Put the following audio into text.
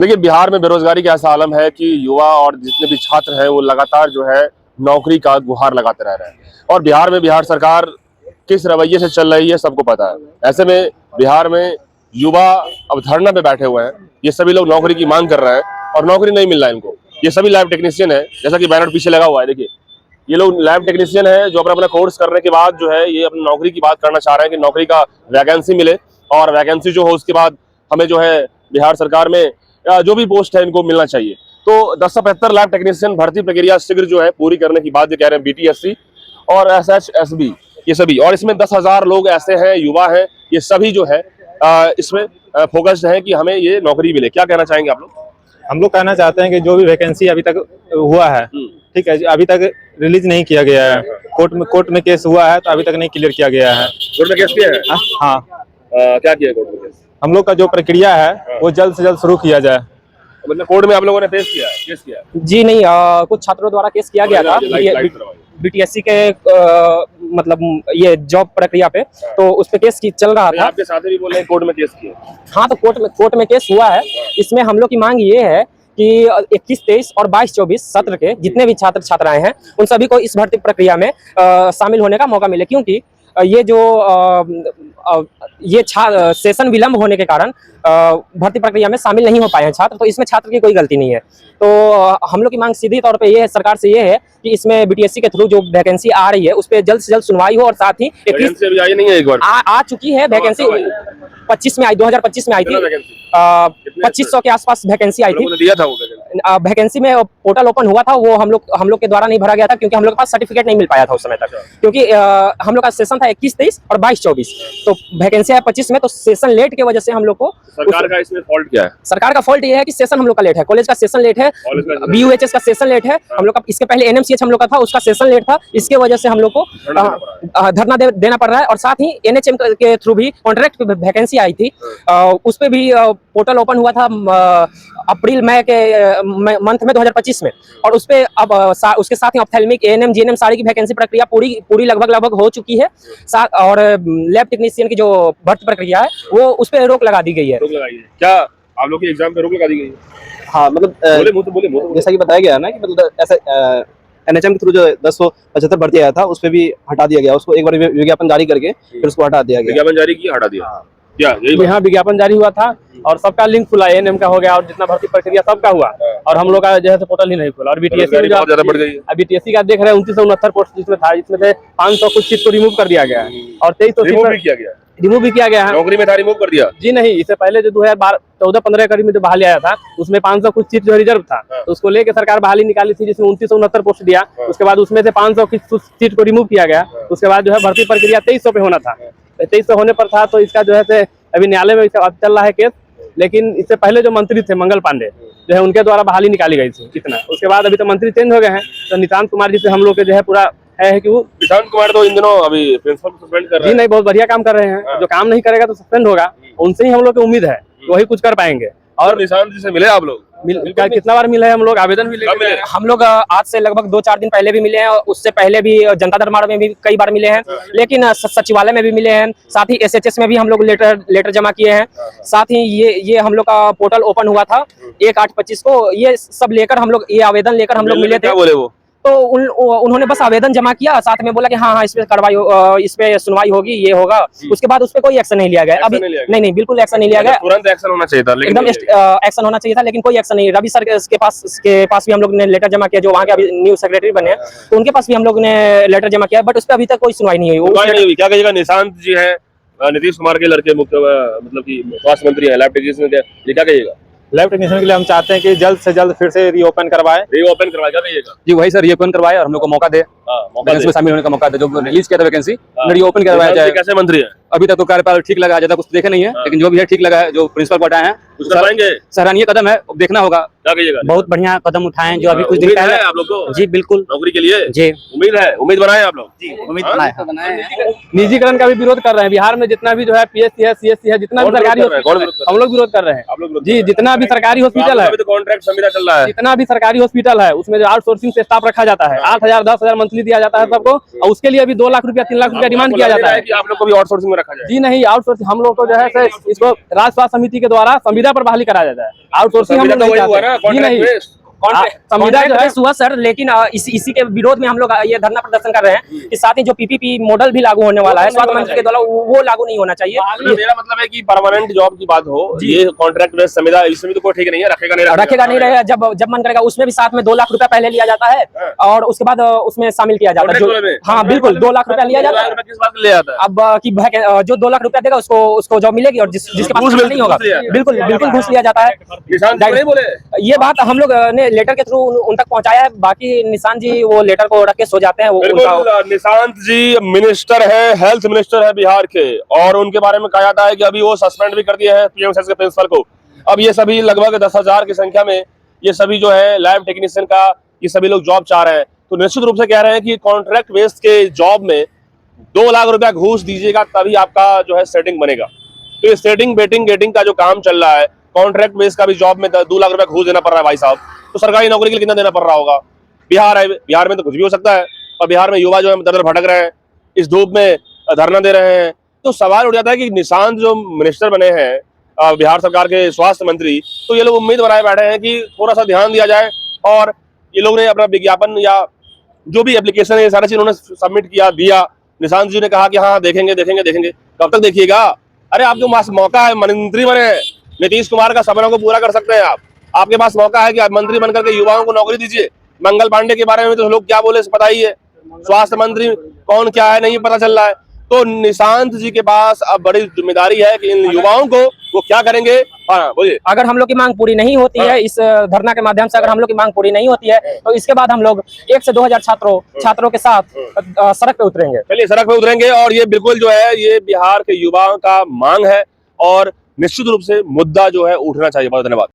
देखिए, बिहार में बेरोजगारी का ऐसा आलम है कि युवा और जितने भी छात्र हैं वो लगातार जो है नौकरी का गुहार लगाते रह रहे हैं। और बिहार में बिहार सरकार किस रवैये से चल रही है सबको पता है। ऐसे में बिहार में युवा अब धरना पे बैठे हुए हैं। ये सभी लोग नौकरी की मांग कर रहे हैं और नौकरी नहीं मिल रहा है इनको। ये सभी लैब टेक्नीशियन है, जैसा कि बैनर पीछे लगा हुआ है। देखिए, ये लोग लैब टेक्नीशियन है जो अपना अपना कोर्स करने के बाद जो है ये अपनी नौकरी की बात करना चाह रहे हैं कि नौकरी का वैकेंसी मिले और वैकेंसी जो हो उसके बाद हमें जो है बिहार सरकार में जो भी पोस्ट है इनको मिलना चाहिए। तो 1075 लैब टेक्नीशियन भर्ती प्रक्रिया शीघ्र जो है पूरी करने की बात जो कह रहे हैं बीटीएससी और एसएचएसबी, ये सभी। और इसमें 10,000 लोग ऐसे हैं, युवा हैं, ये सभी जो है इसमें फोकस्ड है कि हमें ये नौकरी मिले। क्या कहना चाहेंगे आप लोग? हम लोग कहना चाहते हैं कि जो भी वैकेंसी अभी तक हुआ है, ठीक है, अभी तक रिलीज नहीं किया गया है। कोर्ट में केस हुआ है तो अभी तक नहीं क्लियर किया गया है। कोर्ट में केस किया है? हाँ। क्या किया कोर्ट में केस? हम लोग का जो प्रक्रिया है वो जल्द से जल्द शुरू किया जाए। मतलब कोर्ट में आप लोगों ने केस किया? जी नहीं, कुछ छात्रों द्वारा केस किया गया था बीटीएससी के मतलब ये जॉब प्रक्रिया पे, तो उस पे केस चल रहा था। आपके साथी भी बोल रहे हैं कोर्ट में केस किया? हाँ, तो कोर्ट में केस हुआ है। इसमें हम लोग की मांग ये है कि 21-23 और 22-24 सत्र के जितने भी छात्र छात्राएं हैं उन सभी को इस भर्ती प्रक्रिया में शामिल होने का मौका मिले, क्योंकि ये जो सेशन विलंब होने के कारण भर्ती प्रक्रिया में शामिल नहीं हो पाए हैं छात्र, तो इसमें छात्र की कोई गलती नहीं है। तो हम लोग की मांग सीधी तौर पे ये है सरकार से, ये है कि इसमें बीटीएससी के थ्रू जो वैकेंसी आ रही है उस पर जल्द से जल्द सुनवाई हो और साथ ही 21 अभी आई नहीं है, एक बार आ चुकी है वैकेंसी। 25 में आई, 2025 में आई थी। 2500 के आसपास वैकेंसी आई थी। दिया था वो वैकेंसी में पोर्टल ओपन हुआ था, वो हम लोग के द्वारा नहीं भरा गया था क्योंकि हम लोग के पास सर्टिफिकेट नहीं मिल पाया था उस समय तक, क्योंकि हम लोग का सेशन था 21-23 और 22-24, तो वैकेंसी है 25 में, तो सेशन लेट की वजह से हम लोग को। सरकार का इसमें फॉल्ट क्या है? सरकार का फॉल्ट ये है कि सेशन हम लोग का लेट है, कॉलेज का सेशन लेट है, बीयूएचएस का सेशन लेट है, हम लोग का इसके पहले एनएमसीएच हम लोग का था, उसका सेशन लेट था। इसके वजह से हम लोग को धरना देना पड़ रहा है। और साथ ही एनएचएम के थ्रू भी कॉन्ट्रैक्ट वैकेंसी आई थी, उस पे भी पोर्टल ओपन हुआ था अप्रैल मई के मंथ में 2025 में, और उस पे अब उसके साथ ही ऑप्थेल्मिक, एएनएम, जीएनएम सारी की वैकेंसी प्रक्रिया पूरी लगभग हो चुकी है। और लैब टेक्नीशियन की जो भर्ती प्रक्रिया है वो उस पे रोक लगा दी गई है। क्या आप लोग के एग्जाम पे रोक लगा दी गई है? हाँ, मतलब जैसा कि बताया गया ना कि मतलब ऐसे एनएचएम के थ्रू जो 1075 भर्ती आया था उस पे भी हटा दिया गया, उसको एक बार विज्ञापन जारी करके फिर उसको हटा दिया गया। विज्ञापन जारी किया, हटा दिया? क्या यहाँ विज्ञापन जारी हुआ था और सबका लिंक खुला, एएनएम का हो गया और जितना भर्ती प्रक्रिया सबका हुआ, और हम लोग का जो है पोर्टल ही नहीं खुला। और बीटीएससी का देख रहे हैं 2969 पोस्ट जिसमें था, जिसमें से 500 कुछ सीट को रिमूव कर दिया गया है और 2300 रिमूव भी किया गया है। नौकरी में था रिमूव कर दिया? जी नहीं, इससे पहले जो 2014-15 करीब में जो बहाली आया था उसमें 500 कुछ सीट जो रिजर्व था, तो उसको लेके सरकार बहाली निकाली थी, जिसमें 2969 पोस्ट दिया। उसके बाद उसमें से 500 की सीट को रिमूव किया गया। उसके बाद जो है भर्ती प्रक्रिया 2300 पे होना था, 2300 होने पर था, तो इसका जो है अभी न्यायालय में चल रहा है केस। लेकिन इससे पहले जो मंत्री थे मंगल पांडे जो है उनके द्वारा बहाली निकाली गई थी कितना, उसके बाद अभी तो मंत्री चेंज हो गए हैं, तो निशांत कुमार जी से हम लोग के जो है पूरा है कि वो निशांत कुमार तो इन दिनों अभी प्रिंसिपल सस्पेंड कर रहे हैं। जी नहीं, बहुत बढ़िया काम कर रहे हैं। जो काम नहीं करेगा तो सस्पेंड होगा, उनसे ही हम लोग की उम्मीद है वही कुछ कर पाएंगे। और निशांत जी से मिले आप लोग? कितना बार मिले हैं हम लोग, आवेदन भी लेके मिले। हम लोग आज से लगभग 2-4 दिन पहले भी मिले हैं, और उससे पहले भी जनता दरबार में भी कई बार मिले हैं, लेकिन सचिवालय में भी मिले हैं, साथ ही एसएचएस में भी हम लोग लेटर जमा किए हैं। साथ ही ये हम लोग का पोर्टल ओपन हुआ था 1/8/25 को, ये सब लेकर हम लोग ये आवेदन लेकर हम लोग मिले थे। बोले वो तो उन्होंने बस आवेदन जमा किया, साथ में बोला कि हाँ इस पे इस पे सुनवाई होगी, ये होगा। उसके बाद उस पे कोई एक्शन नहीं लिया गया अभी। नहीं, बिल्कुल एक्शन नहीं लिया गया। तुरंत एक्शन होना चाहिए था, एकदम एक्शन होना चाहिए था, लेकिन कोई एक्शन नहीं। रवि सर के पास भी हम लोग ने लेटर जमा किया, जो वहाँ के अभी न्यू सेक्रेटरी बने हैं, तो उनके पास भी हम लोग ने लेटर जमा किया, बट उस पर अभी तक कोई सुनवाई नहीं हुई। क्या कहिएगा? निशांत जी है नीतीश कुमार के लड़के, मतलब की स्वास्थ्य मंत्री है, लैब टेक्नीशियन, क्या कहिएगा? लैब टेक्नीशियन के लिए हम चाहते हैं कि जल्द से जल्द फिर से रीओपन करवाए। क्या कहिएगा? जी वही सर, रीओपन करवाए और हम लोग को मौका दे, में शामिल होने का मौका दे। जो रिलीज किया था वैकेंसी रीओपन करवाया जाए। कैसे मंत्री है? अभी तक तो कार्यकाल ठीक लगा, ज्यादा कुछ देखे नहीं है, लेकिन जो भी है ठीक लगा है। जो प्रिंसिपल को हटाए हैं सराहनीय कदम है, देखना होगा। क्या कहिएगा? बहुत बढ़िया कदम उठाए हैं जो अभी कुछ दिन उम्मीद पहले। है आप लोग को जी बिल्कुल नौकरी के लिए? जी उम्मीद है, उम्मीद बनाए आप लोग? उम्मीद हाँ? बनाए हैं। निजीकरण का भी विरोध कर रहे हैं। बिहार में जितना भी जो है पीएससी है, सीएससी है, जितना भी कौन सरकारी विरोध कर रहा है? कौन हॉस्पिटल विरोध कर है, हम लोग विरोध कर रहे हैं। आप लोग विरोध जी, कर रहे हैं? जितना भी सरकारी हॉस्पिटल है, अभी तो कॉन्ट्रैक्ट संविदा चल रहा है। जितना भी सरकारी हॉस्पिटल है, उसमें जो आउटसोर्सिंग से स्टाफ रखा जाता है, 8,000 10,000 मंथली दिया जाता है सबको, और उसके लिए भी 2 लाख रुपया 3 लाख रुपया डिमांड किया जाता है। कि आप लोग को भी आउटसोर्सिंग में रखा जाए। जी नहीं, आउटसोर्सिंग हम लोग को जो है सर, इसको राज्य स्वास्थ्य समिति के द्वारा संविदा पर बहाली कराया जाता है। आउटसोर्सिंग हम लोग नहीं चाहते। जी नहीं, संविदा जो है हुआ सर, लेकिन इसी के विरोध में हम लोग ये धरना प्रदर्शन कर रहे हैं कि साथ ही जो पीपीपी मॉडल भी लागू होने वाला है स्वास्थ्य मंत्री के द्वारा, वो लागू नहीं होना चाहिए। मेरा मतलब है कि परमानेंट जॉब की बात हो, ये कॉन्ट्रैक्ट बेस्ड संविदा इसमें तो कोई ठीक नहीं है, रखेगा नहीं रहेगा। जब मन करेगा उसमें भी साथ में 2 लाख रुपया पहले लिया जाता है और उसके बाद उसमें शामिल किया जाता है। हाँ बिल्कुल, 2 लाख रुपया लिया जाता है। किस बात के लिए आता है? अब की जो 2 लाख रुपया देगा उसको जॉब मिलेगी, और जिसके पास नहीं होगा बिल्कुल घूस लिया जाता है। निशांत जी नहीं बोले? ये बात हम लोग ने लेटर के थ्रू उन तक पहुंचाया है। बाकी निशांत जी वो लेटर को रख के सो जाते हैं। बिल्कुल, निशांत जी मिनिस्टर है, हेल्थ मिनिस्टर है बिहार के, और उनके बारे में कहा जाता है कि अभी वो सस्पेंड भी कर दिया है पीएमसीएच के प्रिंसिपल को। अब ये सभी लगभग 10,000 की संख्या में ये सभी जो है लैब टेक्नीशियन का ये सभी लोग जॉब चाह रहे हैं, तो निश्चित रूप से कह रहे हैं कि कॉन्ट्रैक्ट बेस्ड के जॉब में 2 लाख रुपया घूस दीजिएगा तभी आपका जो है सेटिंग बनेगा। तो ये सेटिंग बेटिंग गेटिंग का जो काम चल रहा है, कॉन्ट्रैक्ट बेस्ड का भी जॉब में 2 लाख रुपया घूस देना पड़ रहा है भाई साहब, तो सरकारी नौकरी के लिए कितना देना पड़ रहा होगा? बिहार है, बिहार में तो कुछ भी हो सकता है, और बिहार में युवा जो है दर दर भटक रहे हैं, इस धूप में धरना दे रहे हैं। तो सवाल उठ जाता है कि निशांत जो मिनिस्टर बने हैं बिहार सरकार के स्वास्थ्य मंत्री, तो ये लोग उम्मीद बनाए बैठे हैं कि थोड़ा सा ध्यान दिया जाए, और ये लोग ने अपना विज्ञापन या जो भी एप्लीकेशन है, ये सारा चीज उन्होंने सबमिट किया, दिया। निशांत जी ने कहा कि हाँ देखेंगे देखेंगे देखेंगे, कब तक देखिएगा? अरे आपके पास मौका है, मंत्री बने, नीतीश कुमार का सपना को पूरा कर सकते हैं आप। आपके पास मौका है कि आप मंत्री बनकर के युवाओं को नौकरी दीजिए। मंगल पांडे के बारे में तो लोग क्या बोले पता ही है, स्वास्थ्य मंत्री कौन क्या है नहीं पता चल रहा है। तो निशांत जी के पास अब बड़ी जिम्मेदारी है कि इन युवाओं को वो क्या करेंगे। हाँ बोलिए। अगर हम लोग की मांग पूरी नहीं होती है, इस धरना के माध्यम से अगर हम लोग की मांग पूरी नहीं होती है, तो इसके बाद हम लोग 1 से 2,000 छात्रों के साथ सड़क पे उतरेंगे। चलिए सड़क पे उतरेंगे, और ये बिल्कुल जो है ये बिहार के युवाओं का मांग है, और निश्चित रूप से मुद्दा जो है उठना चाहिए। बहुत धन्यवाद।